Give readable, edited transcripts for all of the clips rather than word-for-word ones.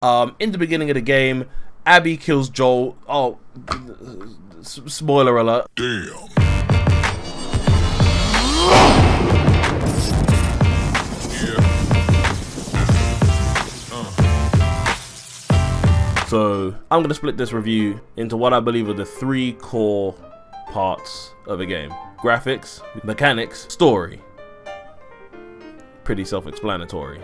In the beginning of the game, Abby kills Joel. Oh, spoiler alert. Damn. So I'm going to split this review into what I believe are the 3 core parts of a game. Graphics, mechanics, story. Pretty self-explanatory.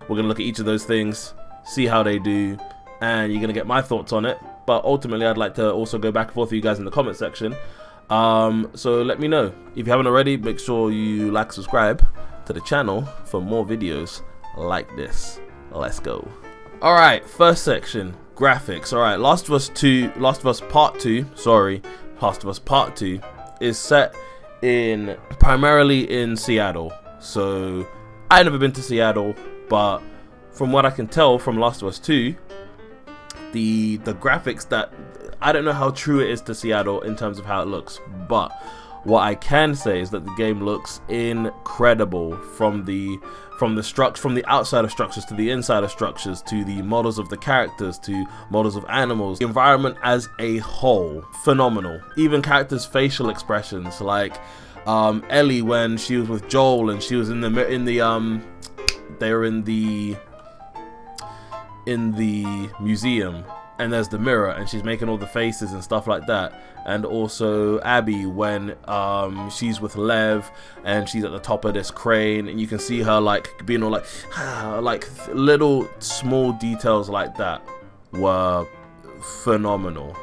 We're going to look at each of those things, see how they do, and you're going to get my thoughts on it. But ultimately, I'd like to also go back and forth with you guys in the comment section. So let me know. If you haven't already, make sure you like, subscribe to the channel for more videos like this. Let's go. Alright, first section, graphics. Alright, Last of Us Part 2 is set primarily in Seattle. So I've never been to Seattle, but from what I can tell from Last of Us 2, the graphics, that I don't know how true it is to Seattle in terms of how it looks, but what I can say is that the game looks incredible from the outside of structures to the inside of structures, to the models of the characters, to models of animals. The environment as a whole, phenomenal. Even characters' facial expressions, like Ellie when she was with Joel and she was in the museum, and there's the mirror and she's making all the faces and stuff like that. And also Abby when she's with Lev and she's at the top of this crane and you can see her like being all like little small details like that were phenomenal,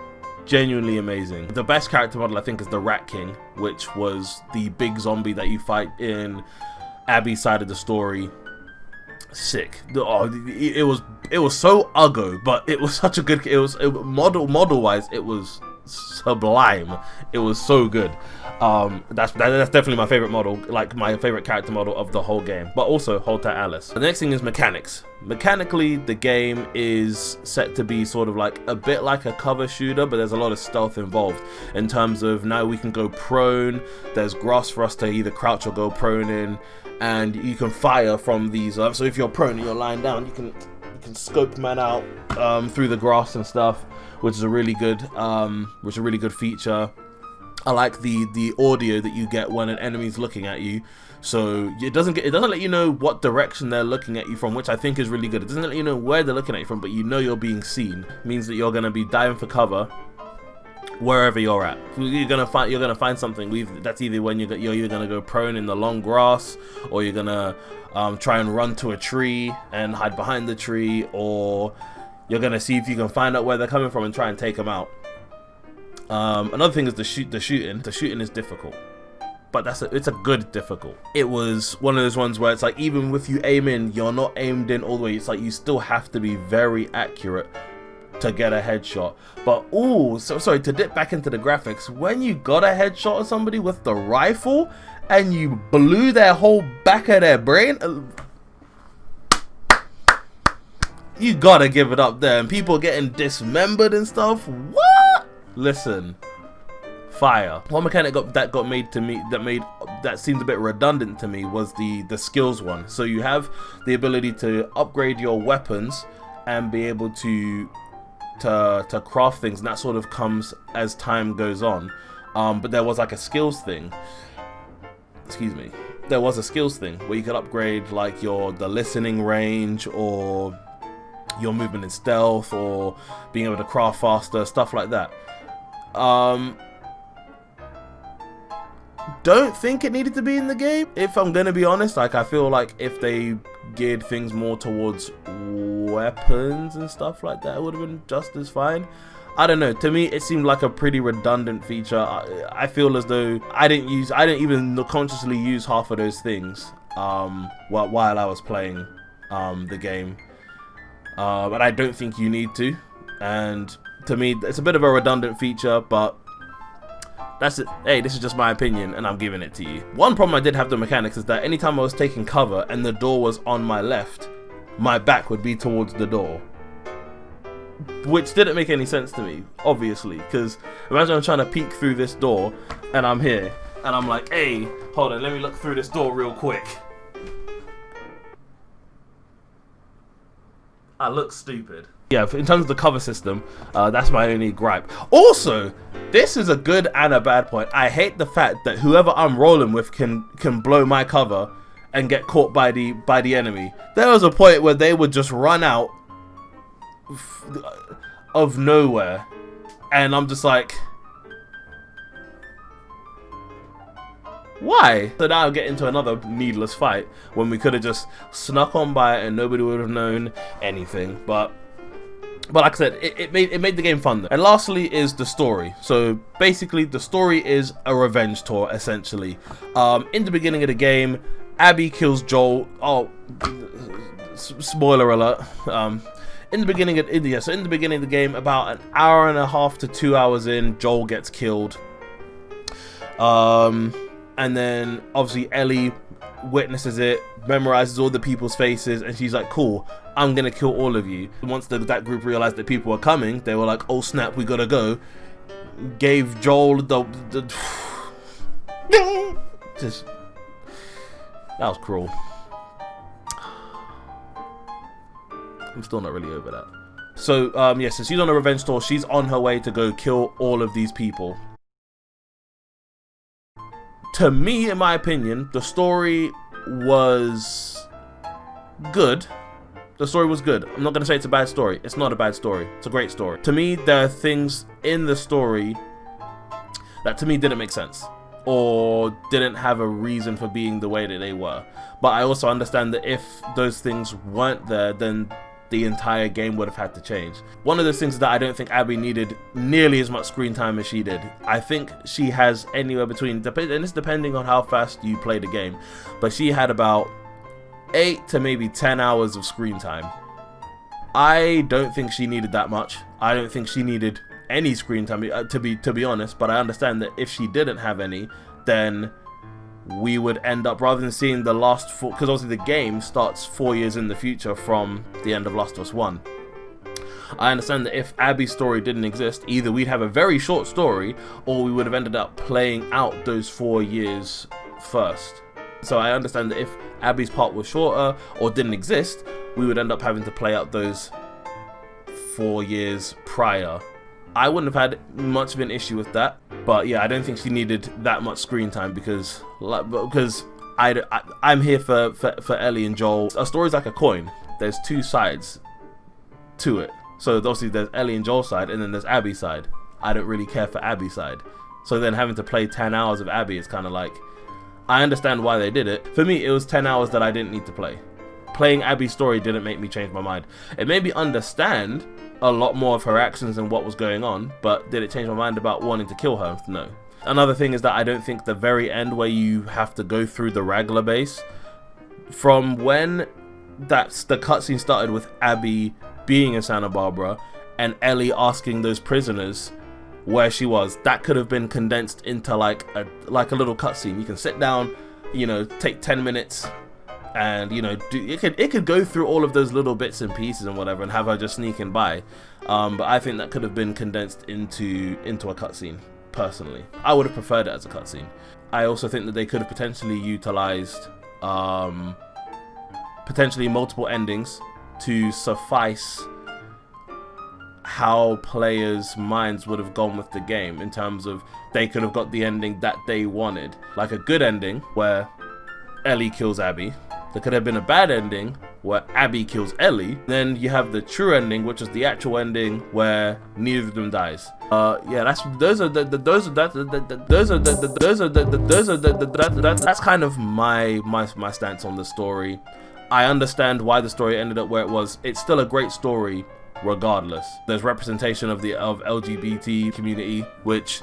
genuinely amazing. The best character model I think is the Rat King, which was the big zombie that you fight in Abby's side of the story. Sick. Oh, it was so uggo, but it was such a good. Model wise, it was sublime. It was so good. That's definitely my favorite model, like my favorite character model of the whole game. But also Hold Tight Alice. The next thing is mechanics. Mechanically, the game is set to be sort of like a bit like a cover shooter, but there's a lot of stealth involved in terms of now we can go prone. There's grass for us to either crouch or go prone in, and you can fire from these. So if you're prone and you're lying down, you can scope man out through the grass and stuff, which is a really good feature. I like the audio that you get when an enemy's looking at you. So it doesn't let you know what direction they're looking at you from, which I think is really good. It doesn't let you know where they're looking at you from, but you know you're being seen. It means that you're gonna be diving for cover wherever you're at. You're gonna find something. That's either when you're either gonna go prone in the long grass, or you're gonna try and run to a tree and hide behind the tree, or you're gonna see if you can find out where they're coming from and try and take them out. Another thing is the shooting. The shooting is difficult, but it's a good difficult. It was one of those ones where it's like even with you aiming, you're not aimed in all the way. It's like you still have to be very accurate to get a headshot. But sorry, to dip back into the graphics, when you got a headshot of somebody with the rifle and you blew their whole back of their brain, you gotta give it up there. And people getting dismembered and stuff. What? Listen, fire. One mechanic that seemed a bit redundant to me was the skills one. So you have the ability to upgrade your weapons and be able to craft things, and that sort of comes as time goes on. But there was like a skills thing. Excuse me. There was a skills thing where you could upgrade like the listening range, or your movement in stealth, or being able to craft faster, stuff like that. Don't think it needed to be in the game, if I'm gonna be honest. Like, I feel like if they geared things more towards weapons and stuff like that, it would have been just as fine. I don't know, to me it seemed like a pretty redundant feature. I feel as though I didn't even consciously use half of those things while I was playing the game, but I don't think you need to. And to me, it's a bit of a redundant feature, but that's it. Hey, this is just my opinion, and I'm giving it to you. One problem I did have with the mechanics is that anytime I was taking cover and the door was on my left, my back would be towards the door, which didn't make any sense to me, obviously, because imagine I'm trying to peek through this door, and I'm here, and I'm like, hey, hold on, let me look through this door real quick. I look stupid. Yeah, in terms of the cover system, that's my only gripe. Also, this is a good and a bad point. I hate the fact that whoever I'm rolling with can blow my cover and get caught by the enemy. There was a point where they would just run out of nowhere, and I'm just like, why? So now I get into another needless fight when we could have just snuck on by and nobody would have known anything. But like I said, it made the game fun though. And lastly is the story. So basically the story is a revenge tour essentially. In the beginning of the game, Abby kills Joel. Oh, spoiler alert. In the beginning of the game, about an hour and a half to 2 hours in, Joel gets killed. And then obviously Ellie witnesses it, memorizes all the people's faces, and she's like, cool, I'm gonna kill all of you. Once that group realized that people were coming, they were like, oh snap, we gotta go. Gave Joel the just, that was cruel. I'm still not really over that. So yeah, so she's on a revenge tour. She's on her way to go kill all of these people. To me, in my opinion, the story was good. The story was good. I'm not going to say it's a bad story. It's not a bad story. It's a great story. To me, there are things in the story that to me didn't make sense or didn't have a reason for being the way that they were. But I also understand that if those things weren't there, then the entire game would have had to change. One of those things that I don't think Abby needed nearly as much screen time as she did. I think she has anywhere between, and it's depending on how fast you play the game, but she had about 8 to maybe 10 hours of screen time. I don't think she needed that much. I don't think she needed any screen time, to be honest, but I understand that if she didn't have any, then we would end up, rather than seeing the last 4, because obviously the game starts 4 years in the future from the end of Last of Us 1. I understand that if Abby's story didn't exist, either we'd have a very short story, or we would have ended up playing out those 4 years first. So I understand that if Abby's part was shorter, or didn't exist, we would end up having to play out those 4 years prior. I wouldn't have had much of an issue with that, but yeah, I don't think she needed that much screen time because I'm here for Ellie and Joel. A story's like a coin. There's 2 sides to it. So obviously there's Ellie and Joel's side, and then there's Abby's side. I don't really care for Abby's side. So then having to play 10 hours of Abby is kind of like, I understand why they did it. For me, it was 10 hours that I didn't need to play. Playing Abby's story didn't make me change my mind. It made me understand a lot more of her actions and what was going on, but did it change my mind about wanting to kill her? No. Another thing is that I don't think the very end where you have to go through the Ragla base, from when the cutscene started with Abby being in Santa Barbara and Ellie asking those prisoners where she was, that could have been condensed into like a little cutscene. You can sit down, you know, take 10 minutes, and you know, it could go through all of those little bits and pieces and whatever, and have her just sneaking by. But I think that could have been condensed into a cutscene. Personally, I would have preferred it as a cutscene. I also think that they could have potentially utilized potentially multiple endings to suffice how players' minds would have gone with the game, in terms of they could have got the ending that they wanted, like a good ending where Ellie kills Abby. There could have been a bad ending where Abby kills Ellie. Then you have the true ending, which is the actual ending where neither of them dies. Yeah, that's kind of my stance on the story. I understand why the story ended up where it was. It's still a great story regardless. There's representation of LGBT community, which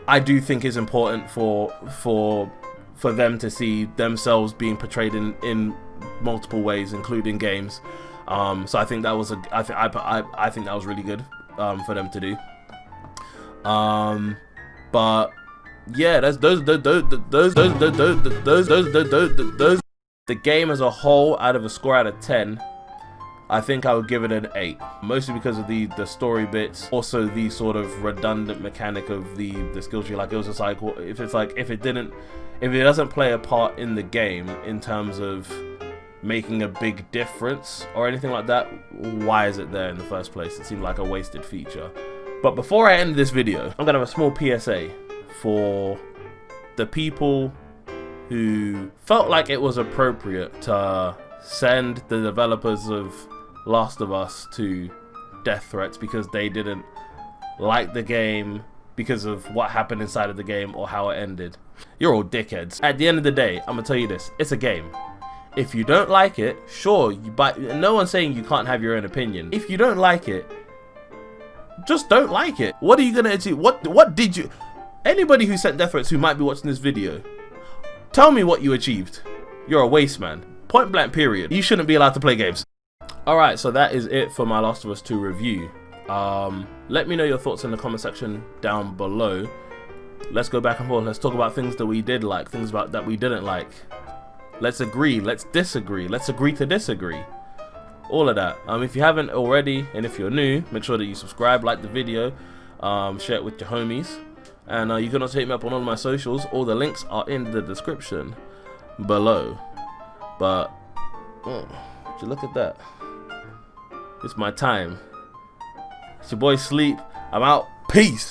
I do think is important for them to see themselves being portrayed in multiple ways, including games. So I think that was I think that was really good for them to do. But yeah, the game as a whole, out of a score out of 10, I think I would give it an 8, mostly because of the story bits, also the sort of redundant mechanic of the skill tree. Like, it was just like, if it doesn't play a part in the game in terms of making a big difference or anything like that, why is it there in the first place? It seemed like a wasted feature. But before I end this video, I'm gonna have a small PSA for the people who felt like it was appropriate to send the developers of Last of Us to death threats because they didn't like the game because of what happened inside of the game or how it ended. You're all dickheads. At the end of the day, I'm gonna tell you this, it's a game. If you don't like it, sure, no one's saying you can't have your own opinion. If you don't like it, just don't like it. What are you gonna achieve? What did you... Anybody who sent death threats who might be watching this video, tell me what you achieved. You're a waste man. Point blank period. You shouldn't be allowed to play games. Alright, so that is it for my Last of Us 2 review. Let me know your thoughts in the comment section down below. Let's go back and forth. Let's talk about things that we did like, things that we didn't like. Let's agree, let's disagree, let's agree to disagree. All of that. If you haven't already, and if you're new, make sure that you subscribe, like the video, share it with your homies. And you can also hit me up on all of my socials. All the links are in the description below. But, would you look at that? It's my time. It's your boy Sleep. I'm out. Peace.